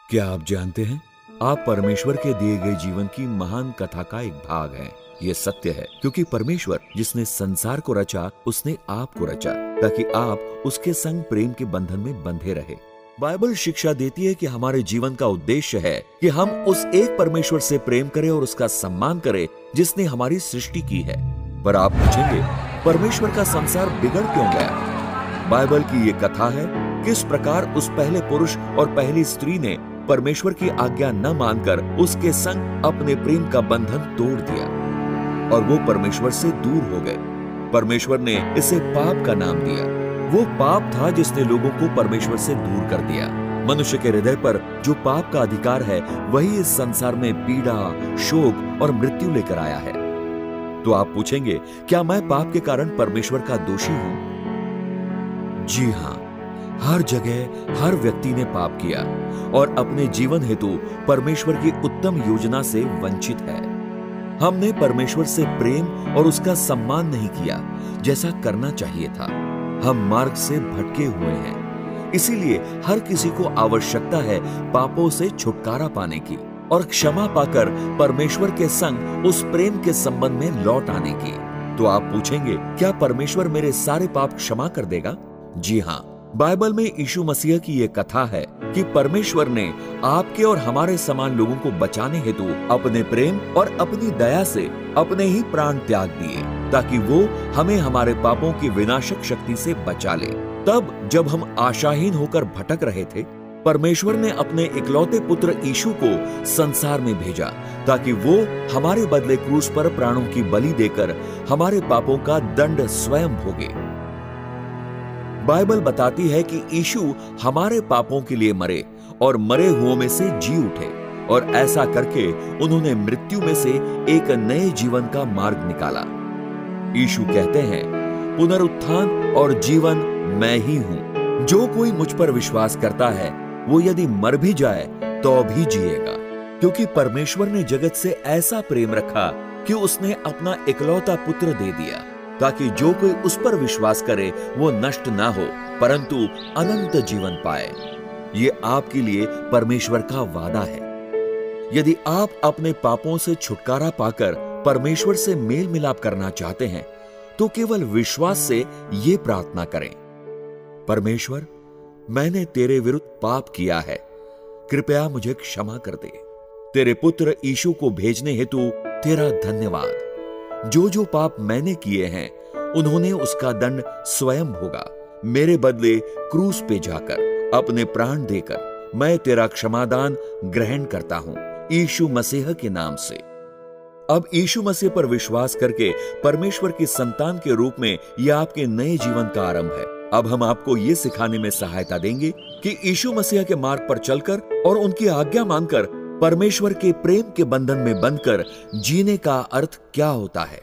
क्या आप जानते हैं, आप परमेश्वर के दिए गए जीवन की महान कथा का एक भाग हैं। ये सत्य है क्योंकि परमेश्वर जिसने संसार को रचा, उसने आपको रचा ताकि आप उसके संग प्रेम के बंधन में बंधे रहे। बाइबल शिक्षा देती है कि हमारे जीवन का उद्देश्य है कि हम उस एक परमेश्वर से प्रेम करें और उसका सम्मान करें जिसने हमारी सृष्टि की है। पर आप पूछेंगे, परमेश्वर का संसार बिगड़ क्यों गया? बाइबल की ये कथा है किस प्रकार उस पहले पुरुष और पहली स्त्री ने परमेश्वर की आज्ञा न मानकर उसके संग अपने प्रेम का बंधन तोड़ दिया और वो परमेश्वर से दूर हो गए। परमेश्वर ने इसे पाप का नाम दिया। वो पाप था जिसने लोगों को परमेश्वर से दूर कर दिया। मनुष्य के हृदय पर जो पाप का अधिकार है, वही इस संसार में पीड़ा, शोक और मृत्यु लेकर आया है। तो आप पूछेंगे, क्या मैं पाप के कारण परमेश्वर का दोषी हूं? जी हां, हर जगह हर व्यक्ति ने पाप किया और अपने जीवन हेतु परमेश्वर की उत्तम योजना से वंचित है। हमने परमेश्वर से प्रेम और उसका सम्मान नहीं किया जैसा करना चाहिए था। हम मार्ग से भटके हुए हैं। इसीलिए हर किसी को आवश्यकता है पापों से छुटकारा पाने की और क्षमा पाकर परमेश्वर के संग उस प्रेम के संबंध में लौट आने की। तो आप पूछेंगे, क्या परमेश्वर मेरे सारे पाप क्षमा कर देगा? जी हां, बाइबल में यीशु मसीह की यह कथा है कि परमेश्वर ने आपके और हमारे समान लोगों को बचाने हेतु अपने प्रेम और अपनी दया से अपने ही प्राण त्याग दिए ताकि वो हमें हमारे पापों की विनाशक शक्ति से बचा ले। तब जब हम आशाहीन होकर भटक रहे थे, परमेश्वर ने अपने इकलौते पुत्र यीशु को संसार में भेजा ताकि वो हमारे बदले क्रूस पर प्राणों की बलि देकर हमारे पापों का दंड स्वयं भोगे। बाइबल बताती है कि यीशु हमारे पापों के लिए मरे और मरे हुओं में से जी उठे और ऐसा करके उन्होंने मृत्यु में से एक नए जीवन का मार्ग निकाला। यीशु कहते हैं, पुनरुत्थान और जीवन मैं ही हूं। जो कोई मुझ पर विश्वास करता है, वो यदि मर भी जाए तो भी जिएगा, क्योंकि परमेश्वर ने जगत से ऐसा प्रेम रखा कि उसने अपना इकलौता पुत्र दे दिया ताकि जो कोई उस पर विश्वास करे वो नष्ट ना हो परंतु अनंत जीवन पाए। ये आपके लिए परमेश्वर का वादा है। यदि आप अपने पापों से छुटकारा पाकर परमेश्वर से मेल मिलाप करना चाहते हैं तो केवल विश्वास से ये प्रार्थना करें, परमेश्वर, मैंने तेरे विरुद्ध पाप किया है, कृपया मुझे क्षमा कर दे। तेरे पुत्र यीशु को भेजने हेतु तेरा धन्यवाद। जो जो पाप मैंने किए हैं उन्होंने उसका दंड स्वयं भोगा। मेरे बदले क्रूस पे जाकर अपने प्राण देकर मैं तेरा क्षमादान ग्रहण करता हूं, यीशु मसीह के नाम से। अब यीशु मसीह पर विश्वास करके परमेश्वर की संतान के रूप में यह आपके नए जीवन का आरंभ है। अब हम आपको यह सिखाने में सहायता देंगे कि यीशु मसीह के मार्ग पर चलकर और उनकी आज्ञा मानकर परमेश्वर के प्रेम के बंधन में बंधकर जीने का अर्थ क्या होता है।